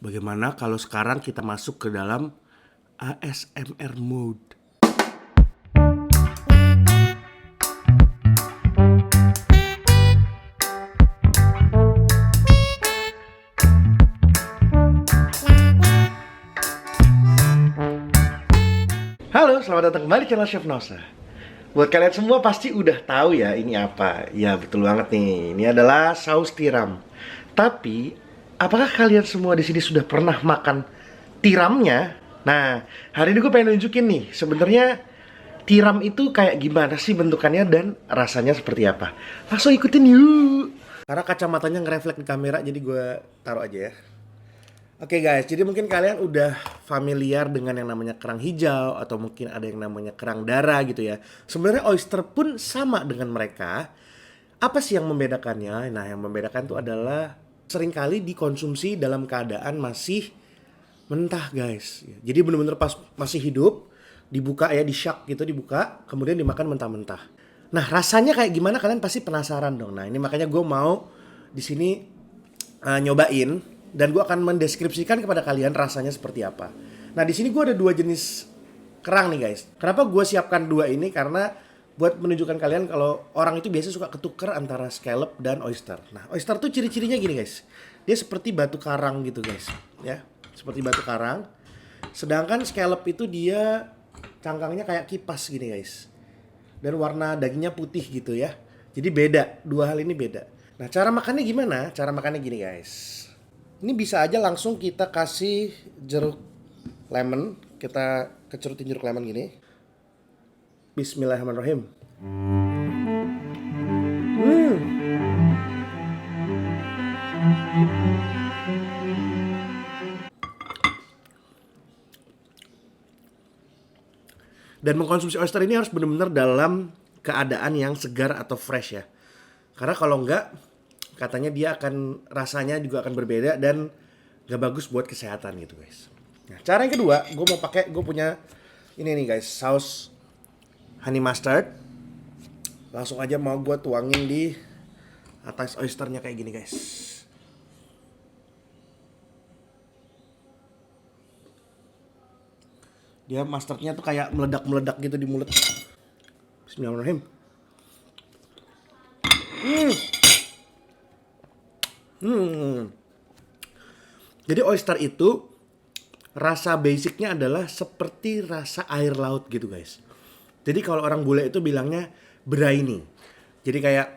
Bagaimana kalau sekarang kita masuk ke dalam ASMR mode? Halo, selamat datang kembali di channel Chef Nosa. Buat kalian semua pasti udah tahu ya ini apa. Ya betul banget nih, ini adalah saus tiram. Tapi, apakah kalian semua di sini sudah pernah makan tiramnya? Nah, hari ini gue pengen nunjukin nih, sebenarnya tiram itu kayak gimana sih bentukannya dan rasanya seperti apa. Langsung ikutin yuk. Karena kacamatanya ngerefleks di kamera, jadi gue taruh aja ya. Oke guys, jadi mungkin kalian udah familiar dengan yang namanya kerang hijau atau mungkin ada yang namanya kerang darah gitu ya. Sebenarnya oyster pun sama dengan mereka. Apa sih yang membedakannya? Nah, yang membedakan itu adalah seringkali dikonsumsi dalam keadaan masih mentah guys. Jadi bener-bener pas masih hidup, dibuka ya, di-shuck gitu, dibuka, kemudian dimakan mentah-mentah. Nah, rasanya kayak gimana kalian pasti penasaran dong. Nah, ini makanya gue mau di sini nyobain. Dan gue akan mendeskripsikan kepada kalian rasanya seperti apa. Nah, di sini gue ada dua jenis kerang nih guys. Kenapa gue siapkan dua ini? Karena buat menunjukkan kalian kalau orang itu biasa suka ketuker antara scallop dan oyster. Nah, oyster tuh ciri-cirinya gini guys. Dia seperti batu karang gitu guys. Ya, seperti batu karang. Sedangkan scallop itu dia cangkangnya kayak kipas gini guys. Dan warna dagingnya putih gitu ya. Jadi beda, dua hal ini beda. Nah, cara makannya gimana? Cara makannya gini guys. Ini bisa aja langsung kita kasih jeruk lemon. Kita kecerutin jeruk lemon gini. Bismillahirrahmanirrahim. Dan mengkonsumsi oyster ini harus benar-benar dalam keadaan yang segar atau fresh ya. Karena kalau enggak, katanya dia akan rasanya juga akan berbeda dan gak bagus buat kesehatan gitu guys. Nah, cara yang kedua, gue punya ini nih guys, saus honey mustard. Langsung aja mau gue tuangin di atas oysternya kayak gini guys. Dia mustardnya tuh kayak meledak-meledak gitu di mulut. Bismillahirrahmanirrahim. Jadi oyster itu rasa basicnya adalah seperti rasa air laut gitu guys. Jadi kalau orang bule itu bilangnya briny. Jadi kayak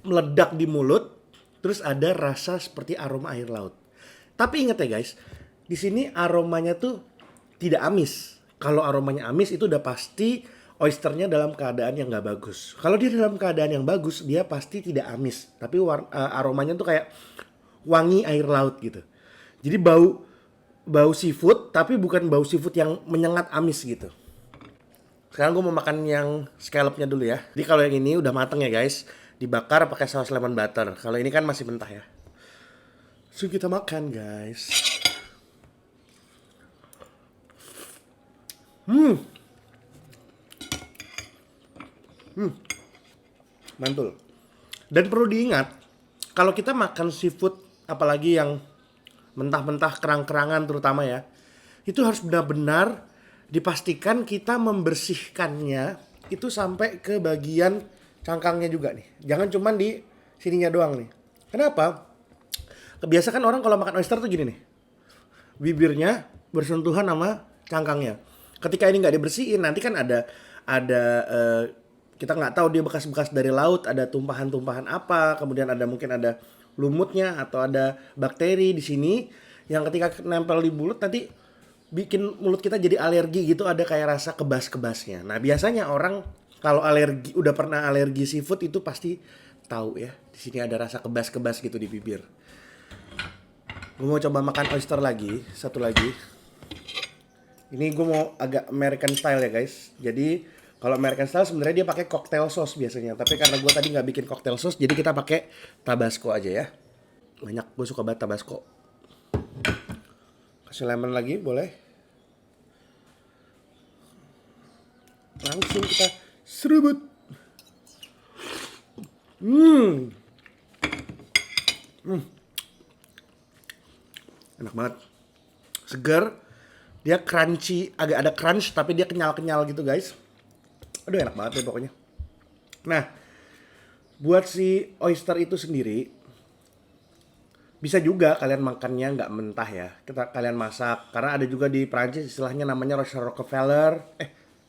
meledak di mulut, terus ada rasa seperti aroma air laut. Tapi ingat ya guys, di sini aromanya tuh tidak amis. Kalau aromanya amis itu udah pasti oysternya dalam keadaan yang nggak bagus. Kalau dia dalam keadaan yang bagus, dia pasti tidak amis. Tapi aromanya tuh kayak wangi air laut gitu. Jadi bau seafood, tapi bukan bau seafood yang menyengat amis gitu. Sekarang gue mau makan yang scallopnya dulu ya. Jadi kalau yang ini udah mateng ya guys, dibakar pakai saus lemon butter. Kalau ini kan masih mentah ya. So kita makan guys. Mantul. Dan perlu diingat, kalau kita makan seafood, apalagi yang mentah-mentah kerang-kerangan terutama ya, itu harus benar-benar dipastikan kita membersihkannya itu sampai ke bagian cangkangnya juga nih. Jangan cuman di sininya doang nih. Kenapa? Kebiasaan orang kalau makan oyster tuh gini nih. Bibirnya bersentuhan sama cangkangnya. Ketika ini nggak dibersihin, nanti kan ada kita nggak tahu dia bekas-bekas dari laut, ada tumpahan-tumpahan apa, kemudian mungkin ada lumutnya atau ada bakteri di sini yang ketika nempel di mulut nanti bikin mulut kita jadi alergi gitu, ada kayak rasa kebas-kebasnya. Nah, biasanya orang kalau udah pernah alergi seafood itu pasti tahu ya. Di sini ada rasa kebas-kebas gitu di bibir. Gue mau coba makan oyster lagi, satu lagi. Ini gue mau agak American style ya guys. Jadi kalau American style sebenarnya dia pakai cocktail sauce biasanya. Tapi karena gue tadi nggak bikin cocktail sauce, jadi kita pakai Tabasco aja ya. Banyak, gue suka banget Tabasco. Kasih lemon lagi boleh. Langsung kita serubut. Enak banget. Seger. Dia crunchy, agak ada crunch tapi dia kenyal-kenyal gitu guys. Aduh enak banget ya pokoknya. Nah, buat si oyster itu sendiri, bisa juga kalian makannya nggak mentah ya. Kalian masak. Karena ada juga di Prancis istilahnya namanya Rocher Rockefeller.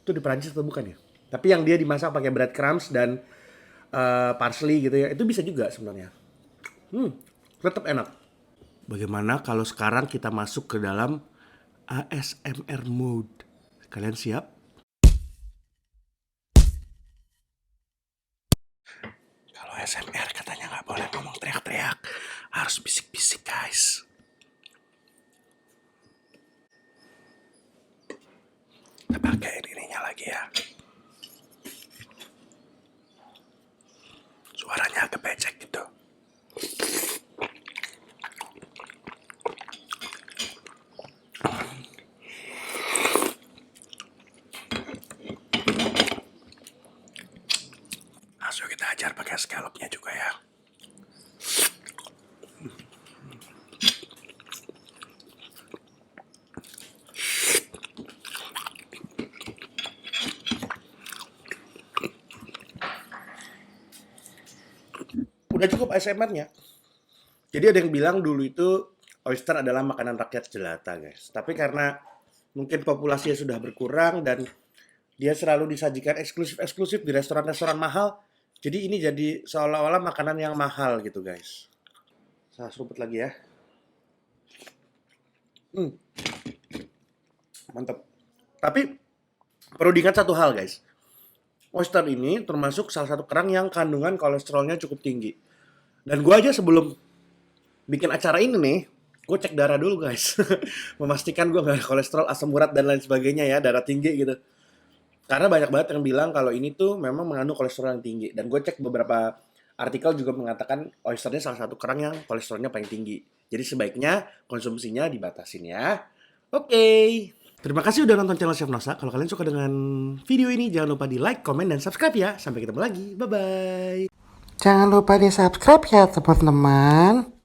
Itu di Prancis atau bukan ya? Tapi yang dia dimasak pakai breadcrumbs dan parsley gitu ya. Itu bisa juga sebenarnya. Tetap enak. Bagaimana kalau sekarang kita masuk ke dalam ASMR mode? Kalian siap? Kalau ASMR katanya nggak boleh ngomong teriak-teriak, harus bisik-bisik guys. Kita pakai ininya lagi ya. Suaranya agak becek gitu. Langsung kita ajar pakai scallopnya juga ya. Udah cukup ASMR-nya. Jadi ada yang bilang dulu itu oyster adalah makanan rakyat jelata guys. Tapi karena mungkin populasinya sudah berkurang dan dia selalu disajikan eksklusif-eksklusif di restoran-restoran mahal. Jadi ini jadi seolah-olah makanan yang mahal gitu guys. Saya seruput lagi ya. Mantap. Tapi perlu diingat satu hal guys. Oyster ini termasuk salah satu kerang yang kandungan kolesterolnya cukup tinggi. Dan gue aja sebelum bikin acara ini nih, gue cek darah dulu guys. Memastikan gue gak ada kolesterol, asam urat, dan lain sebagainya ya, darah tinggi gitu. Karena banyak banget yang bilang kalau ini tuh memang mengandung kolesterol yang tinggi. Dan gue cek beberapa artikel juga mengatakan oysternya salah satu kerang yang kolesterolnya paling tinggi. Jadi sebaiknya konsumsinya dibatasin ya. Oke. Terima kasih udah nonton channel Chef Nosa. Kalau kalian suka dengan video ini, jangan lupa di like, komen, dan subscribe ya. Sampai ketemu lagi. Bye-bye. Jangan lupa di subscribe ya teman-teman.